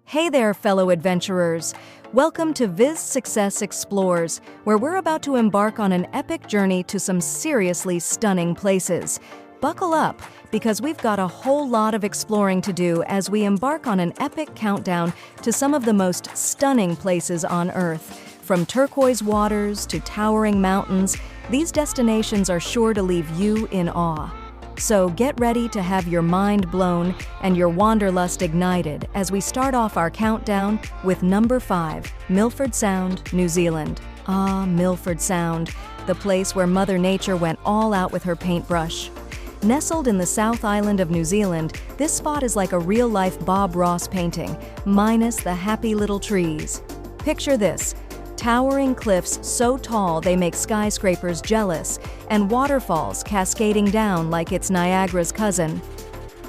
Hey there, fellow adventurers! Welcome to VizSuccess Explores, where we're about to embark on an epic journey to some seriously stunning places. Buckle up, because we've got a whole lot of exploring to do as we embark on an epic countdown to some of the most stunning places on Earth. From turquoise waters to towering mountains, these destinations are sure to leave you in awe. So get ready to have your mind blown and your wanderlust ignited as we start off our countdown with number 5, Milford Sound, New Zealand. Ah, Milford Sound, the place where Mother Nature went all out with her paintbrush. Nestled in the South Island of New Zealand, this spot is like a real-life Bob Ross painting, minus the happy little trees. Picture this. Towering cliffs so tall they make skyscrapers jealous, and waterfalls cascading down like it's Niagara's cousin.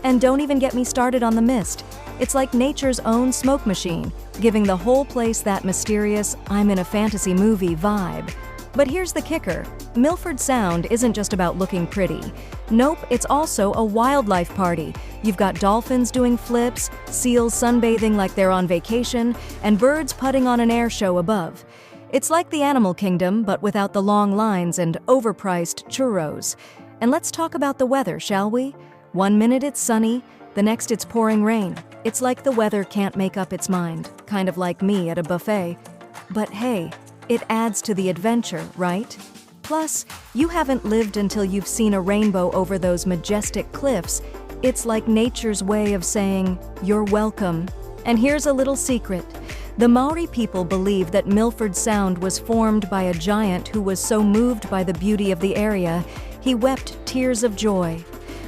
And don't even get me started on the mist. It's like nature's own smoke machine, giving the whole place that mysterious I'm in a fantasy movie vibe. But here's the kicker. Milford Sound isn't just about looking pretty. Nope, it's also a wildlife party. You've got dolphins doing flips, seals sunbathing like they're on vacation, and birds putting on an air show above. It's like the animal kingdom, but without the long lines and overpriced churros. And let's talk about the weather, shall we? 1 minute it's sunny, the next it's pouring rain. It's like the weather can't make up its mind, kind of like me at a buffet. But hey, it adds to the adventure, right? Plus, you haven't lived until you've seen a rainbow over those majestic cliffs. It's like nature's way of saying, you're welcome. And here's a little secret. The Maori people believe that Milford Sound was formed by a giant who was so moved by the beauty of the area, he wept tears of joy.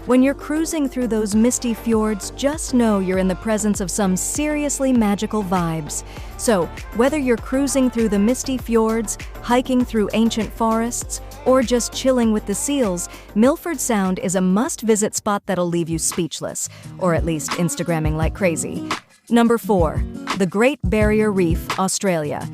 When you're cruising through those misty fjords, just know you're in the presence of some seriously magical vibes. So, whether you're cruising through the misty fjords, hiking through ancient forests, or just chilling with the seals, Milford Sound is a must-visit spot that'll leave you speechless, or at least Instagramming like crazy. Number 4, the Great Barrier Reef, Australia.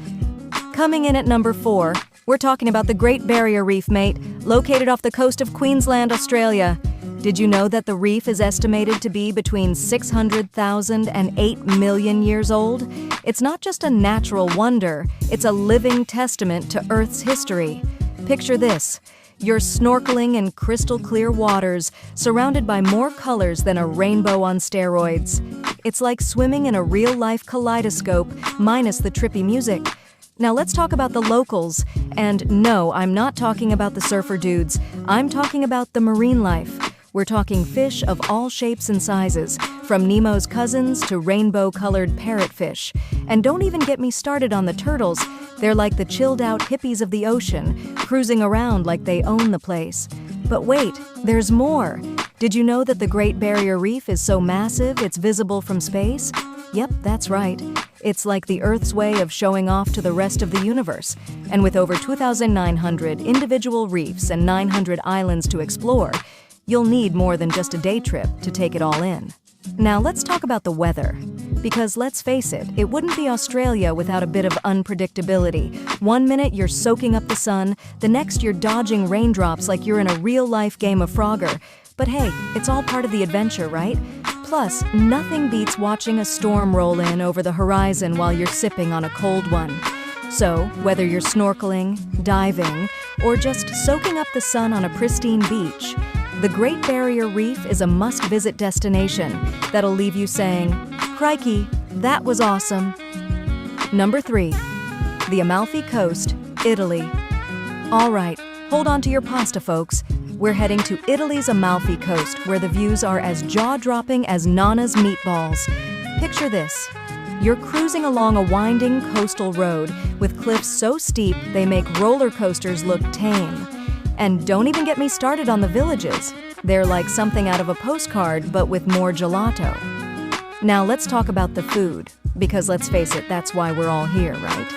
Coming in at number 4, we're talking about the Great Barrier Reef, mate, located off the coast of Queensland, Australia. Did you know that the reef is estimated to be between 600,000 and 8 million years old? It's not just a natural wonder, it's a living testament to Earth's history. Picture this. You're snorkeling in crystal clear waters, surrounded by more colors than a rainbow on steroids. It's like swimming in a real-life kaleidoscope, minus the trippy music. Now let's talk about the locals. And no, I'm not talking about the surfer dudes. I'm talking about the marine life. We're talking fish of all shapes and sizes, from Nemo's cousins to rainbow-colored parrotfish. And don't even get me started on the turtles. They're like the chilled-out hippies of the ocean, cruising around like they own the place. But wait, there's more. Did you know that the Great Barrier Reef is so massive it's visible from space? Yep, that's right. It's like the Earth's way of showing off to the rest of the universe. And with over 2,900 individual reefs and 900 islands to explore, you'll need more than just a day trip to take it all in. Now let's talk about the weather. Because let's face it, it wouldn't be Australia without a bit of unpredictability. 1 minute you're soaking up the sun, the next you're dodging raindrops like you're in a real-life game of Frogger. But hey, it's all part of the adventure, right? Plus, nothing beats watching a storm roll in over the horizon while you're sipping on a cold one. So, whether you're snorkeling, diving, or just soaking up the sun on a pristine beach, the Great Barrier Reef is a must-visit destination that'll leave you saying, "Crikey, that was awesome." Number 3, the Amalfi Coast, Italy. All right, hold on to your pasta, folks. We're heading to Italy's Amalfi Coast, where the views are as jaw-dropping as Nana's meatballs. Picture this. You're cruising along a winding coastal road with cliffs so steep they make roller coasters look tame. And don't even get me started on the villages. They're like something out of a postcard, but with more gelato. Now let's talk about the food, because let's face it, that's why we're all here, right?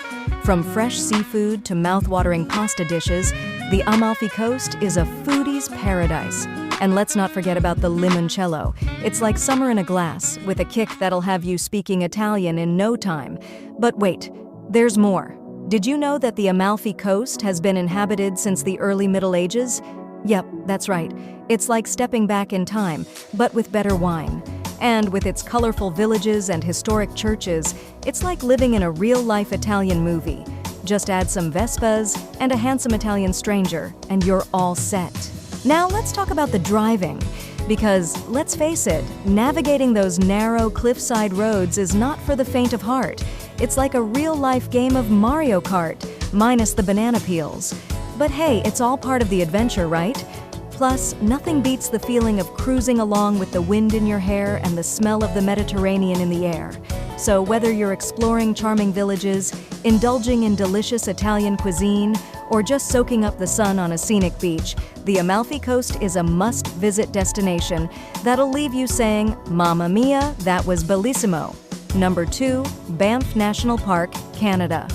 From fresh seafood to mouth-watering pasta dishes, the Amalfi Coast is a foodie's paradise. And let's not forget about the limoncello. It's like summer in a glass, with a kick that'll have you speaking Italian in no time. But wait, there's more. Did you know that the Amalfi Coast has been inhabited since the early Middle Ages? Yep, that's right. It's like stepping back in time, but with better wine. And with its colorful villages and historic churches, it's like living in a real-life Italian movie. Just add some Vespas and a handsome Italian stranger, and you're all set. Now let's talk about the driving. Because, let's face it, navigating those narrow cliffside roads is not for the faint of heart. It's like a real-life game of Mario Kart, minus the banana peels. But hey, it's all part of the adventure, right? Plus, nothing beats the feeling of cruising along with the wind in your hair and the smell of the Mediterranean in the air. So whether you're exploring charming villages, indulging in delicious Italian cuisine, or just soaking up the sun on a scenic beach, the Amalfi Coast is a must-visit destination that'll leave you saying, "Mamma mia, that was bellissimo." Number 2, Banff National Park, Canada.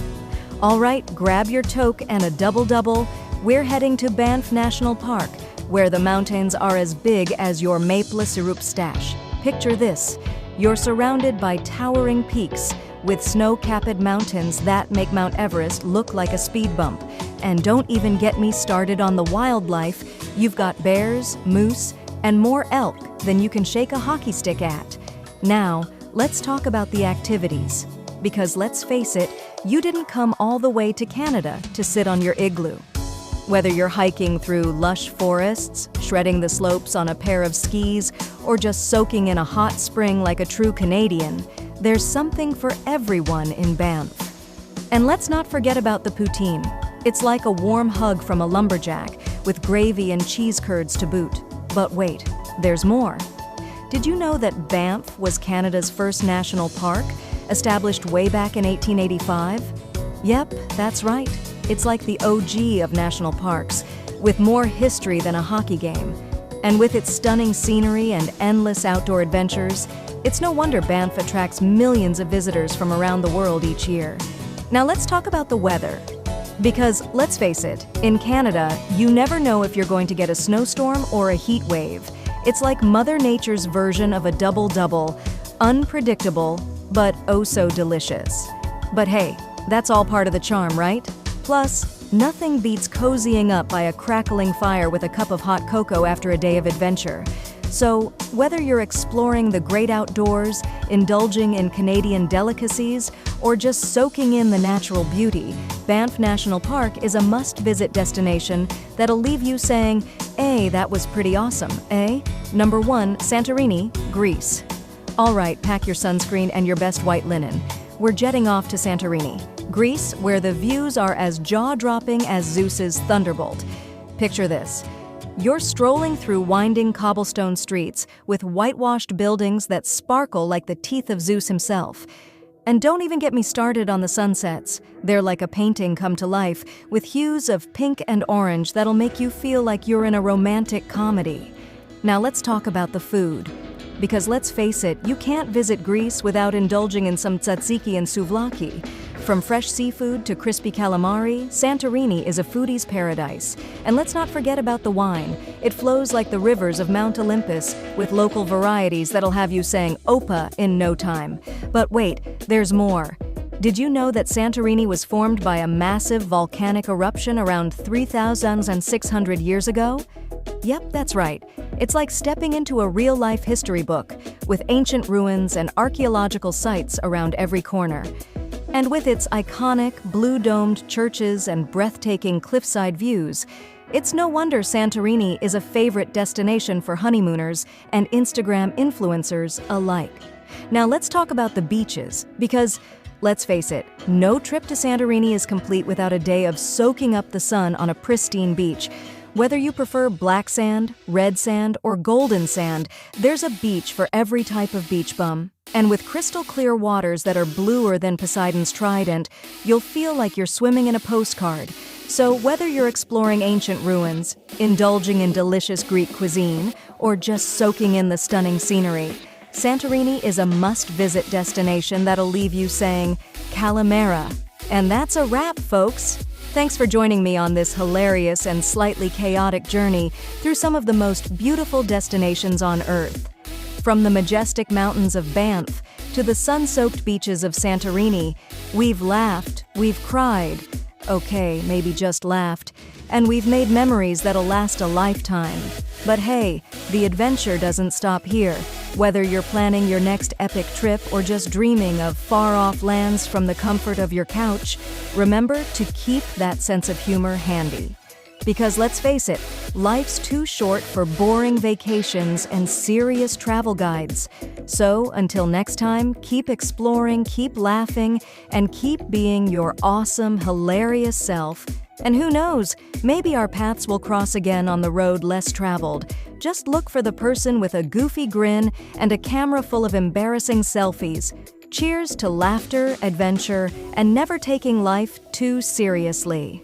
All right, grab your toque and a double-double. We're heading to Banff National Park, where the mountains are as big as your maple syrup stash. Picture this. You're surrounded by towering peaks with snow-capped mountains that make Mount Everest look like a speed bump. And don't even get me started on the wildlife. You've got bears, moose, and more elk than you can shake a hockey stick at. Now, let's talk about the activities. Because let's face it, you didn't come all the way to Canada to sit on your igloo. Whether you're hiking through lush forests, shredding the slopes on a pair of skis, or just soaking in a hot spring like a true Canadian, there's something for everyone in Banff. And let's not forget about the poutine. It's like a warm hug from a lumberjack, with gravy and cheese curds to boot. But wait, there's more. Did you know that Banff was Canada's first national park, established way back in 1885? Yep, that's right. It's like the OG of national parks, with more history than a hockey game. And with its stunning scenery and endless outdoor adventures, it's no wonder Banff attracts millions of visitors from around the world each year. Now let's talk about the weather. Because, let's face it, in Canada, you never know if you're going to get a snowstorm or a heat wave. It's like Mother Nature's version of a double-double, unpredictable, but oh so delicious. But hey, that's all part of the charm, right? Plus, nothing beats cozying up by a crackling fire with a cup of hot cocoa after a day of adventure. So, whether you're exploring the great outdoors, indulging in Canadian delicacies, or just soaking in the natural beauty, Banff National Park is a must-visit destination that'll leave you saying, "Hey, that was pretty awesome, eh?" Number 1, Santorini, Greece. All right, pack your sunscreen and your best white linen. We're jetting off to Santorini, Greece, where the views are as jaw-dropping as Zeus's thunderbolt. Picture this. You're strolling through winding cobblestone streets with whitewashed buildings that sparkle like the teeth of Zeus himself. And don't even get me started on the sunsets. They're like a painting come to life, with hues of pink and orange that'll make you feel like you're in a romantic comedy. Now let's talk about the food. Because let's face it, you can't visit Greece without indulging in some tzatziki and souvlaki. From fresh seafood to crispy calamari, Santorini is a foodie's paradise. And let's not forget about the wine. It flows like the rivers of Mount Olympus, with local varieties that'll have you saying "Opa" in no time. But wait, there's more. Did you know that Santorini was formed by a massive volcanic eruption around 3,600 years ago? Yep, that's right. It's like stepping into a real-life history book, with ancient ruins and archaeological sites around every corner. And with its iconic, blue-domed churches and breathtaking cliffside views, it's no wonder Santorini is a favorite destination for honeymooners and Instagram influencers alike. Now let's talk about the beaches, because, let's face it, no trip to Santorini is complete without a day of soaking up the sun on a pristine beach. Whether you prefer black sand, red sand, or golden sand, there's a beach for every type of beach bum. And with crystal clear waters that are bluer than Poseidon's trident, you'll feel like you're swimming in a postcard. So whether you're exploring ancient ruins, indulging in delicious Greek cuisine, or just soaking in the stunning scenery, Santorini is a must-visit destination that'll leave you saying, "Calimera." And that's a wrap, folks. Thanks for joining me on this hilarious and slightly chaotic journey through some of the most beautiful destinations on Earth. From the majestic mountains of Banff to the sun-soaked beaches of Santorini, we've laughed, we've cried, okay, maybe just laughed, and we've made memories that'll last a lifetime. But hey, the adventure doesn't stop here. Whether you're planning your next epic trip or just dreaming of far-off lands from the comfort of your couch, remember to keep that sense of humor handy. Because let's face it, life's too short for boring vacations and serious travel guides. So, until next time, keep exploring, keep laughing, and keep being your awesome, hilarious self. And who knows, maybe our paths will cross again on the road less traveled. Just look for the person with a goofy grin and a camera full of embarrassing selfies. Cheers to laughter, adventure, and never taking life too seriously.